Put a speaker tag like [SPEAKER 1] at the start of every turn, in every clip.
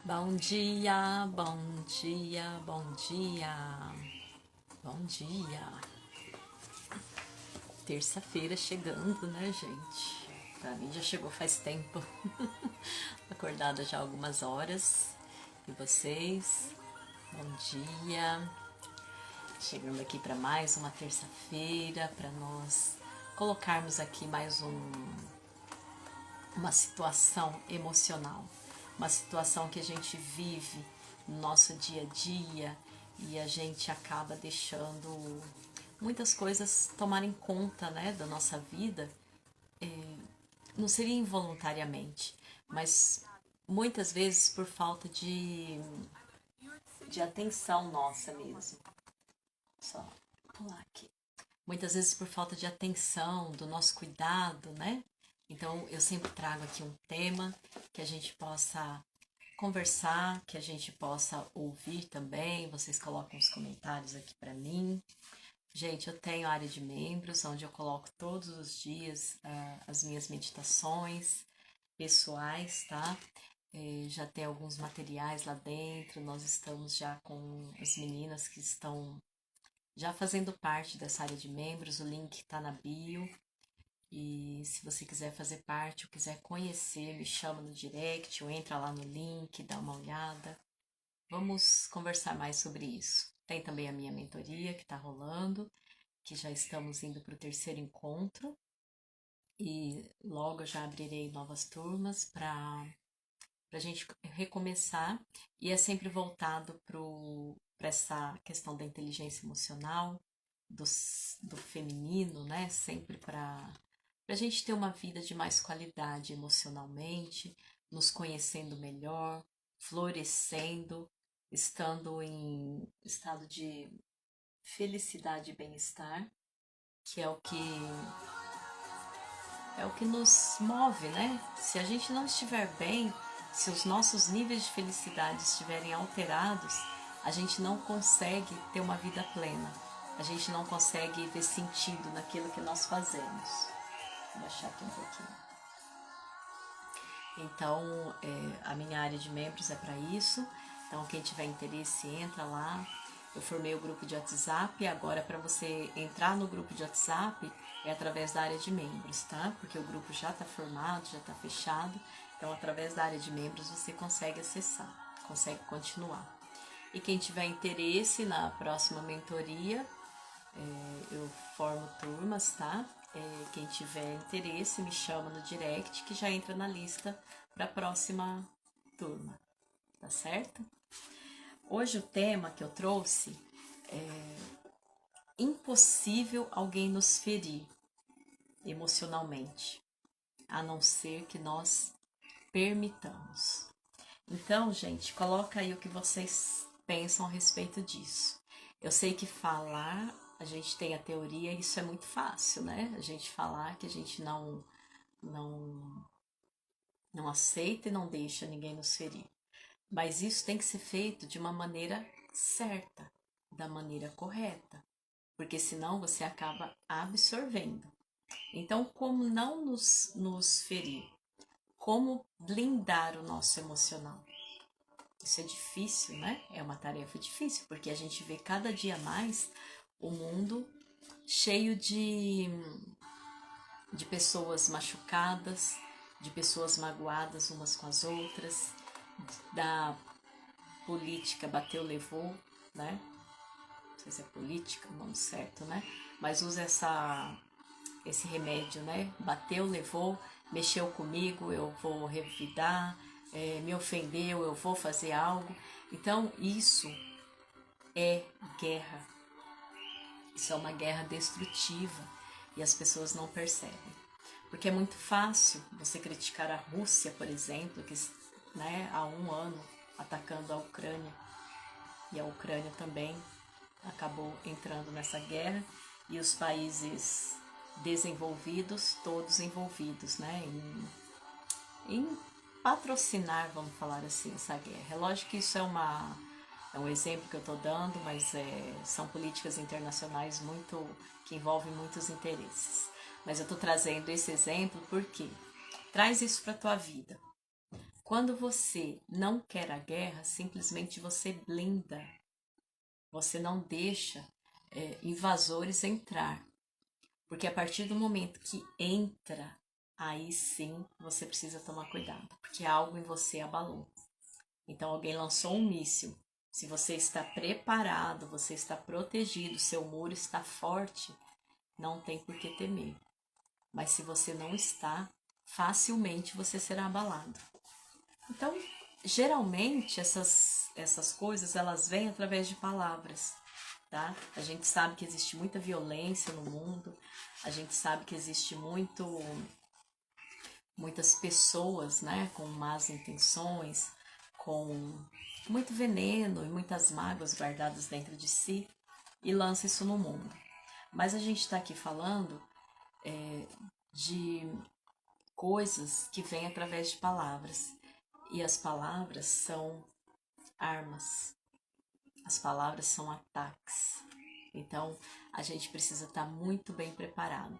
[SPEAKER 1] Bom dia, bom dia, bom dia, bom dia. Terça-feira chegando, né, gente? Pra mim já chegou faz tempo. Acordada já há algumas horas. E vocês? Bom dia. Chegando aqui para mais uma terça-feira para nós colocarmos aqui uma situação emocional, uma situação que a gente vive no nosso dia a dia e a gente acaba deixando muitas coisas tomarem conta, né, da nossa vida. Não seria involuntariamente, mas muitas vezes por falta de atenção nossa mesmo. Só pular aqui. Muitas vezes por falta de atenção, do nosso cuidado, né? Então eu sempre trago aqui um tema que a gente possa conversar, que a gente possa ouvir também. Vocês colocam os comentários aqui para mim. Gente, eu tenho área de membros, onde eu coloco todos os dias as minhas meditações pessoais, tá? Já tem alguns materiais lá dentro. Nós estamos já com as meninas que estão já fazendo parte dessa área de membros. O link está na bio. E se você quiser fazer parte ou quiser conhecer, me chama no direct ou entra lá no link, dá uma olhada. Vamos conversar mais sobre isso. Tem também a minha mentoria que está rolando, que já estamos indo para o terceiro encontro e logo eu já abrirei novas turmas para a gente recomeçar e é sempre voltado para essa questão da inteligência emocional, do, do feminino, né? Sempre para a gente ter uma vida de mais qualidade emocionalmente, nos conhecendo melhor, florescendo, estando em estado de felicidade e bem-estar, que é o que nos move, né? Se a gente não estiver bem, se os nossos níveis de felicidade estiverem alterados, a gente não consegue ter uma vida plena. A gente não consegue ver sentido naquilo que nós fazemos. Vou baixar aqui um pouquinho. Então, a minha área de membros é para isso. Então, quem tiver interesse, entra lá. Eu formei o grupo de WhatsApp e agora para você entrar no grupo de WhatsApp é através da área de membros, tá? Porque o grupo já está formado, já está fechado. Então, através da área de membros você consegue acessar, consegue continuar. E quem tiver interesse na próxima mentoria, eu formo turmas, tá? Quem tiver interesse me chama no direct que já entra na lista para a próxima turma, tá certo? Hoje o tema que eu trouxe é impossível alguém nos ferir emocionalmente, a não ser que nós permitamos. Então, gente, coloca aí o que vocês pensam a respeito disso. Eu sei que falar, a gente tem a teoria, isso é muito fácil, né? A gente falar que a gente não não aceita e não deixa ninguém nos ferir. Mas isso tem que ser feito de uma maneira certa, da maneira correta, porque senão você acaba absorvendo. Então, como não nos ferir? Como blindar o nosso emocional? Isso é difícil, né? É uma tarefa difícil, porque a gente vê cada dia mais o mundo cheio de pessoas machucadas, de pessoas magoadas umas com as outras, da política bateu, levou, né? Não sei se é política o nome certo, né? Mas usa esse remédio, né? Bateu, levou, mexeu comigo, eu vou revidar, me ofendeu, eu vou fazer algo. Então, isso é guerra. Isso é uma guerra destrutiva e as pessoas não percebem. Porque é muito fácil você criticar a Rússia, por exemplo, que, né, há um ano atacando a Ucrânia, e a Ucrânia também acabou entrando nessa guerra, e os países desenvolvidos, todos envolvidos, né, em patrocinar, vamos falar assim, essa guerra. É lógico que isso é um exemplo que eu estou dando, mas são políticas internacionais que envolvem muitos interesses. Mas eu estou trazendo esse exemplo porque traz isso para a tua vida. Quando você não quer a guerra, simplesmente você blinda, você não deixa invasores entrar. Porque a partir do momento que entra, aí sim você precisa tomar cuidado, porque algo em você abalou. Então alguém lançou um míssil. Se você está preparado, você está protegido, seu muro está forte, não tem por que temer. Mas se você não está, facilmente você será abalado. Então, geralmente essas coisas elas vêm através de palavras, tá? A gente sabe que existe muita violência no mundo, a gente sabe que existe muitas pessoas, né, com más intenções, com muito veneno e muitas mágoas guardadas dentro de si e lança isso no mundo. Mas a gente está aqui falando de coisas que vêm através de palavras. E as palavras são armas, as palavras são ataques. Então a gente precisa estar muito bem preparado.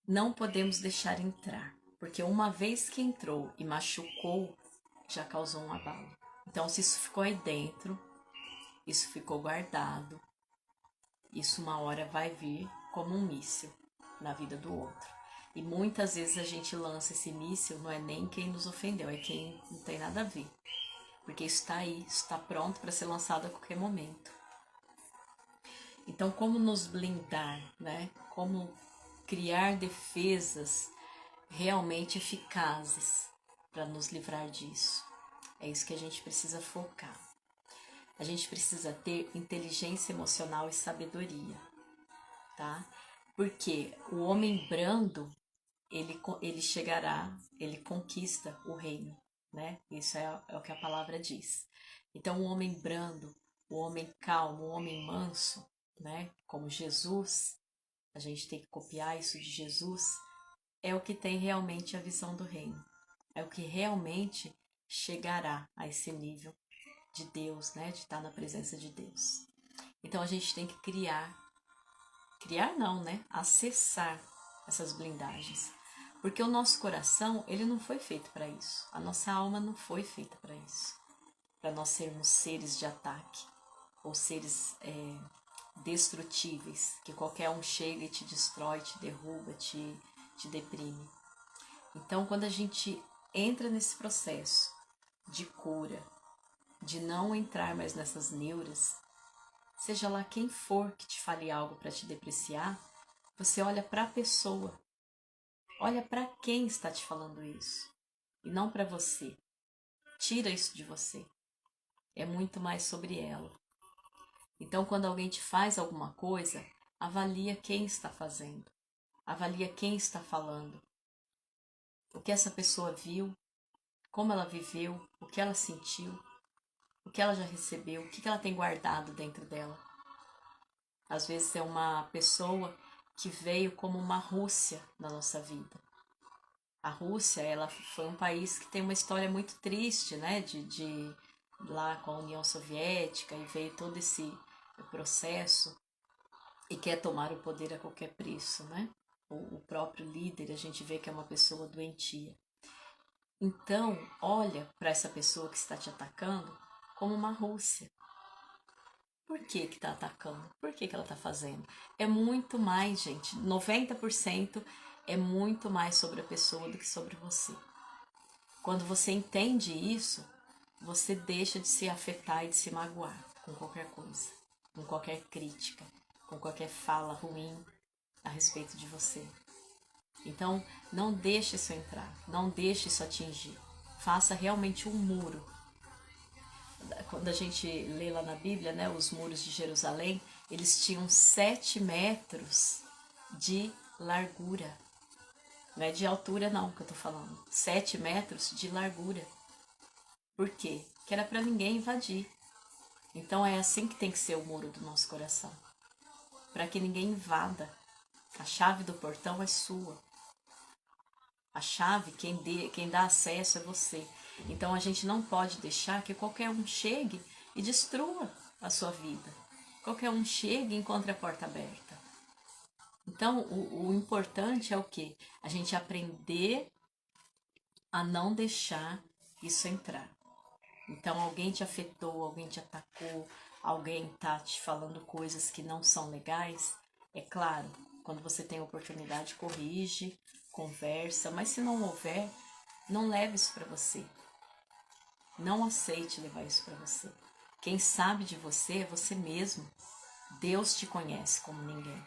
[SPEAKER 1] Não podemos deixar entrar, porque uma vez que entrou e machucou, já causou um abalo. Então, se isso ficou aí dentro, isso ficou guardado, isso uma hora vai vir como um míssil na vida do outro. E muitas vezes a gente lança esse míssil, não é nem quem nos ofendeu, é quem não tem nada a ver. Porque isso está aí, isso está pronto para ser lançado a qualquer momento. Então, como nos blindar, né? Como criar defesas realmente eficazes para nos livrar disso? É isso que a gente precisa focar. A gente precisa ter inteligência emocional e sabedoria, tá? Porque o homem brando, ele chegará, ele conquista o reino, né? Isso é o que a palavra diz. Então, o homem brando, o homem calmo, o homem manso, né? Como Jesus, a gente tem que copiar isso de Jesus, é o que tem realmente a visão do reino. É o que realmente chegará a esse nível de Deus, né? De estar na presença de Deus. Então a gente tem que criar não, né? Acessar essas blindagens. Porque o nosso coração, ele não foi feito para isso. A nossa alma não foi feita para isso. Para nós sermos seres de ataque ou seres destrutíveis, que qualquer um chega e te destrói, te derruba, te deprime. Então, quando a gente entra nesse processo de cura, de não entrar mais nessas neuras, seja lá quem for que te fale algo para te depreciar, você olha para a pessoa, olha para quem está te falando isso e não para você. Tira isso de você. É muito mais sobre ela. Então, quando alguém te faz alguma coisa, avalia quem está fazendo, avalia quem está falando, o que essa pessoa viu, como ela viveu, o que ela sentiu, o que ela já recebeu, o que ela tem guardado dentro dela. Às vezes é uma pessoa que veio como uma Rússia na nossa vida. A Rússia, ela foi um país que tem uma história muito triste, né? De lá com a União Soviética e veio todo esse processo e quer tomar o poder a qualquer preço, né? O próprio líder, a gente vê que é uma pessoa doentia. Então, olha para essa pessoa que está te atacando como uma Rússia. Por que está atacando? Por que ela está fazendo? É muito mais, gente. 90% é muito mais sobre a pessoa do que sobre você. Quando você entende isso, você deixa de se afetar e de se magoar com qualquer coisa, com qualquer crítica, com qualquer fala ruim a respeito de você. Então, não deixe isso entrar, não deixe isso atingir. Faça realmente um muro. Quando a gente lê lá na Bíblia, né, os muros de Jerusalém, eles tinham 7 metros de largura. Não é de altura não que eu tô falando. 7 metros de largura. Por quê? Que era para ninguém invadir. Então é assim que tem que ser o muro do nosso coração. Para que ninguém invada. A chave do portão é sua. A chave, quem dá acesso é você. Então a gente não pode deixar que qualquer um chegue e destrua a sua vida. Qualquer um chegue e encontre a porta aberta. Então o importante é o quê? A gente aprender a não deixar isso entrar. Então, alguém te afetou, alguém te atacou, alguém tá te falando coisas que não são legais, é claro, quando você tem oportunidade, corrige, conversa, mas se não houver, não leve isso para você. Não aceite levar isso para você. Quem sabe de você é você mesmo. Deus te conhece como ninguém.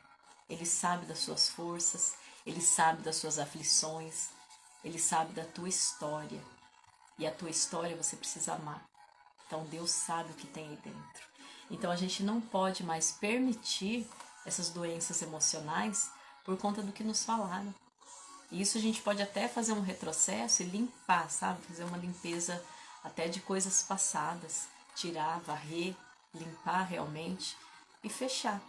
[SPEAKER 1] Ele sabe das suas forças, ele sabe das suas aflições, ele sabe da tua história. E a tua história você precisa amar. Então Deus sabe o que tem aí dentro. Então a gente não pode mais permitir essas doenças emocionais por conta do que nos falaram. E isso a gente pode até fazer um retrocesso e limpar, sabe? Fazer uma limpeza até de coisas passadas, tirar, varrer, limpar realmente e fechar.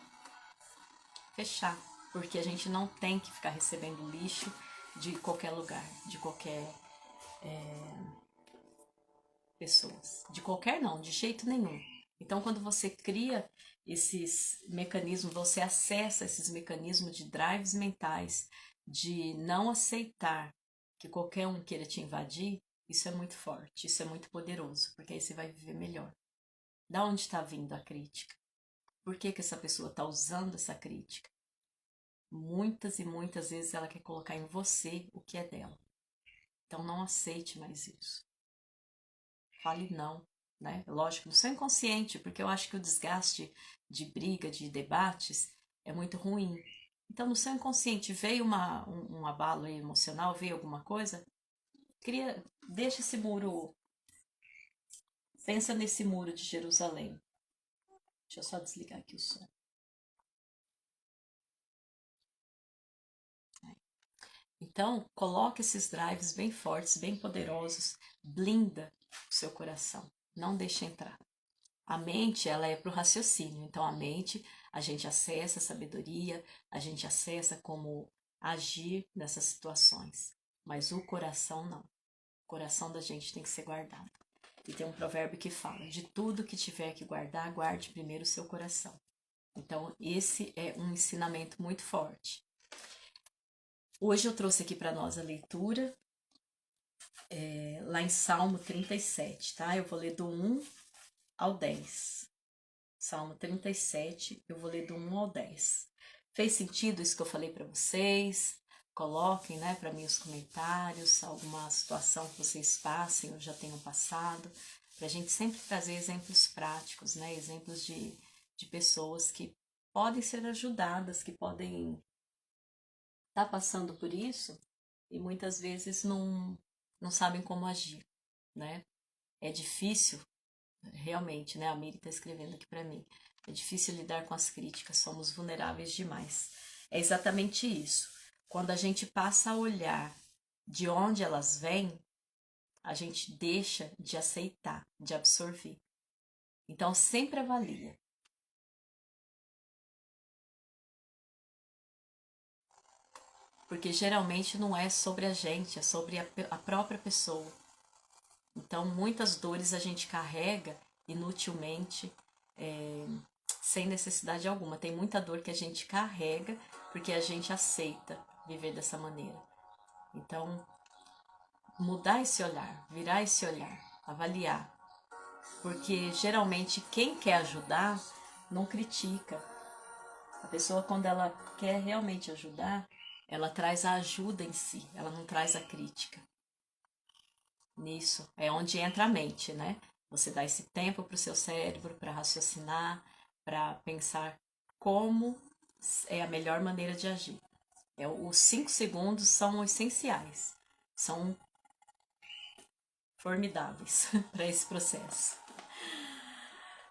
[SPEAKER 1] Fechar, porque a gente não tem que ficar recebendo lixo de qualquer lugar, de qualquer pessoas. De qualquer não, de jeito nenhum. Então, quando você cria esses mecanismos, você acessa esses mecanismos de drives mentais, de não aceitar que qualquer um queira te invadir, isso é muito forte, isso é muito poderoso, porque aí você vai viver melhor. Da onde está vindo a crítica? Por que essa pessoa está usando essa crítica? Muitas e muitas vezes ela quer colocar em você o que é dela. Então não aceite mais isso. Fale não, né? Lógico, no seu inconsciente, porque eu acho que o desgaste de briga, de debates, é muito ruim. Então, no seu inconsciente veio um abalo emocional, veio alguma coisa, deixa esse muro, pensa nesse muro de Jerusalém. Deixa eu só desligar aqui o som. Então, coloque esses drives bem fortes, bem poderosos, blinda o seu coração, não deixe entrar. A mente, ela é para o raciocínio, então a mente, a gente acessa a sabedoria, a gente acessa como agir nessas situações, mas o coração não. O coração da gente tem que ser guardado. E tem um provérbio que fala, de tudo que tiver que guardar, guarde primeiro o seu coração. Então, esse é um ensinamento muito forte. Hoje eu trouxe aqui para nós a leitura, lá em Salmo 37, tá? Eu vou ler do 1 ao 10. Salmo 37, eu vou ler do 1 ao 10. Fez sentido isso que eu falei para vocês? Coloquem, né, para mim os comentários, alguma situação que vocês passem ou já tenham passado, para a gente sempre trazer exemplos práticos, né, exemplos de pessoas que podem ser ajudadas, que podem estar passando por isso e muitas vezes não sabem como agir, né? É difícil, realmente, né? A Miri está escrevendo aqui para mim. É difícil lidar com as críticas, somos vulneráveis demais. É exatamente isso. Quando a gente passa a olhar de onde elas vêm, a gente deixa de aceitar, de absorver. Então, sempre avalia. Porque geralmente não é sobre a gente, é sobre a própria pessoa. Então, muitas dores a gente carrega inutilmente, sem necessidade alguma. Tem muita dor que a gente carrega porque a gente aceita viver dessa maneira. Então, mudar esse olhar, virar esse olhar, avaliar. Porque geralmente quem quer ajudar não critica. A pessoa, quando ela quer realmente ajudar, ela traz a ajuda em si, ela não traz a crítica. Nisso é onde entra a mente, né? Você dá esse tempo para o seu cérebro para raciocinar, para pensar como é a melhor maneira de agir. Os 5 segundos são essenciais, são formidáveis para esse processo.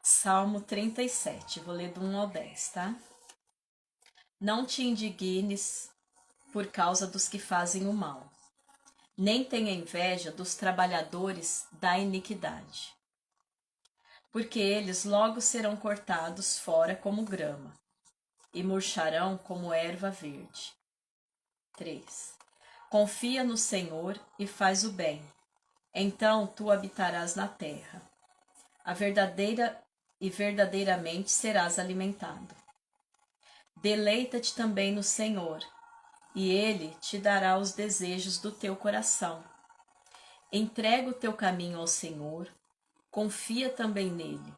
[SPEAKER 1] Salmo 37, vou ler do 1 ao 10, tá? Não te indignes por causa dos que fazem o mal, nem tenha inveja dos trabalhadores da iniquidade, porque eles logo serão cortados fora como grama, e murcharão como erva verde. 3. Confia no Senhor e faz o bem, então tu habitarás na terra. Verdadeiramente serás alimentado. Deleita-te também no Senhor, e Ele te dará os desejos do teu coração. Entrega o teu caminho ao Senhor, confia também nele,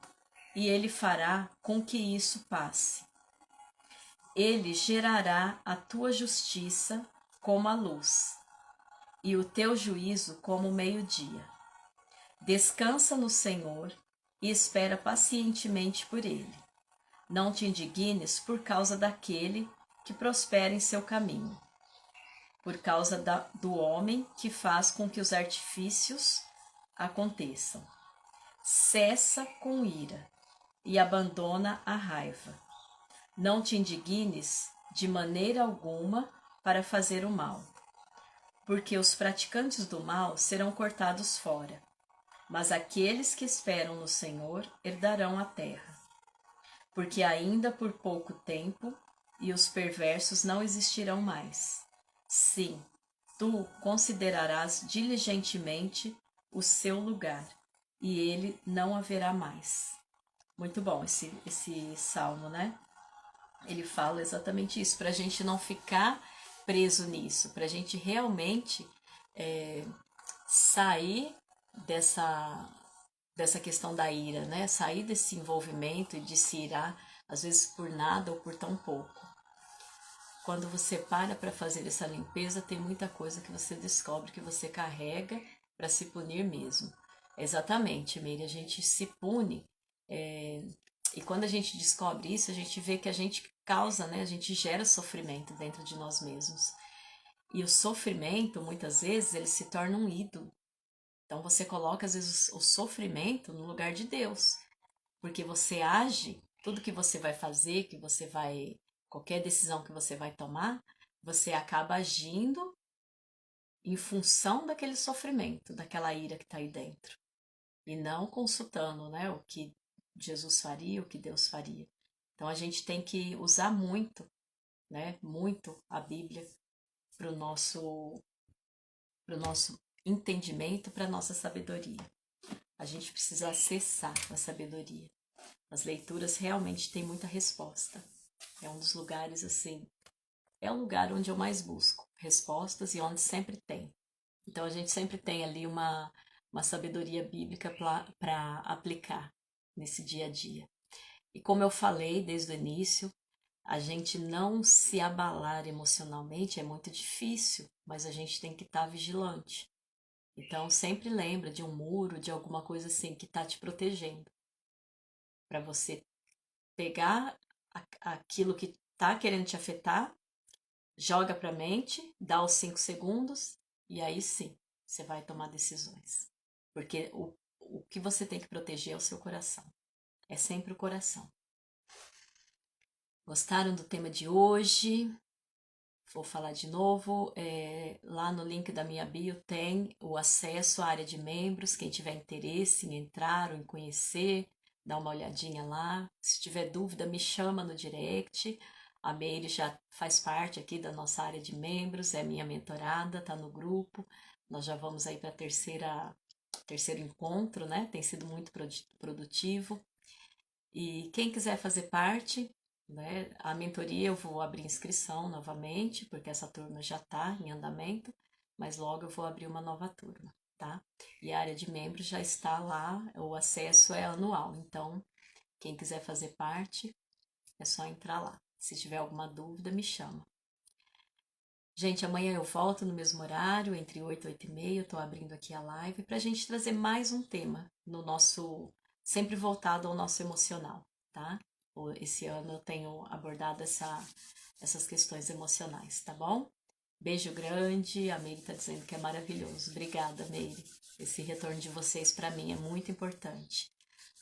[SPEAKER 1] e ele fará com que isso passe. Ele gerará a tua justiça como a luz, e o teu juízo como o meio-dia. Descansa no Senhor e espera pacientemente por ele. Não te indignes por causa daquele que prospera em seu caminho, por causa do homem que faz com que os artifícios aconteçam. Cessa com ira e abandona a raiva. Não te indignes de maneira alguma para fazer o mal, porque os praticantes do mal serão cortados fora, mas aqueles que esperam no Senhor herdarão a terra. Porque ainda por pouco tempo e os perversos não existirão mais. Sim, tu considerarás diligentemente o seu lugar, e ele não haverá mais. Muito bom esse salmo, né? Ele fala exatamente isso, para a gente não ficar preso nisso, para a gente realmente sair dessa questão da ira, né? Sair desse envolvimento e de se irar, às vezes por nada ou por tão pouco. Quando você para fazer essa limpeza, tem muita coisa que você descobre que você carrega para se punir mesmo. Exatamente, Meire, a gente se pune e quando a gente descobre isso, a gente vê que a gente causa, né? A gente gera sofrimento dentro de nós mesmos. E o sofrimento, muitas vezes, ele se torna um ídolo. Então você coloca, às vezes, o sofrimento no lugar de Deus. Porque você age, tudo que você vai fazer, qualquer decisão que você vai tomar, você acaba agindo em função daquele sofrimento, daquela ira que está aí dentro. E não consultando, né, o que Jesus faria, o que Deus faria. Então a gente tem que usar muito, né, muito a Bíblia para o nosso entendimento, para a nossa sabedoria. A gente precisa acessar a sabedoria. As leituras realmente têm muita resposta. É um dos lugares, assim, é o lugar onde eu mais busco respostas e onde sempre tem. Então a gente sempre tem ali uma sabedoria bíblica para aplicar nesse dia a dia. E como eu falei desde o início, a gente não se abalar emocionalmente é muito difícil, mas a gente tem que estar vigilante. Então sempre lembra de um muro, de alguma coisa assim que está te protegendo. Para você pegar aquilo que está querendo te afetar, joga para a mente, dá os 5 segundos e aí sim você vai tomar decisões. Porque o que você tem que proteger é o seu coração. É sempre o coração. Gostaram do tema de hoje? Vou falar de novo. Lá no link da minha bio tem o acesso à área de membros. Quem tiver interesse em entrar ou em conhecer, dá uma olhadinha lá. Se tiver dúvida, me chama no direct. A Meire já faz parte aqui da nossa área de membros, é minha mentorada, tá no grupo. Nós já vamos aí para terceiro encontro, né? Tem sido muito produtivo. E quem quiser fazer parte, né, a mentoria eu vou abrir inscrição novamente, porque essa turma já está em andamento, mas logo eu vou abrir uma nova turma, tá? E a área de membros já está lá, o acesso é anual, então quem quiser fazer parte é só entrar lá. Se tiver alguma dúvida, me chama. Gente, amanhã eu volto no mesmo horário, entre 8 e 8 e meia, eu tô abrindo aqui a live pra gente trazer mais um tema no nosso, sempre voltado ao nosso emocional, tá? Esse ano eu tenho abordado essas questões emocionais, tá bom? Beijo grande, a Meire tá dizendo que é maravilhoso. Obrigada, Meire. Esse retorno de vocês pra mim é muito importante,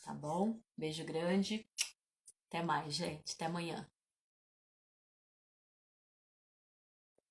[SPEAKER 1] tá bom? Beijo grande, até mais, gente, até amanhã.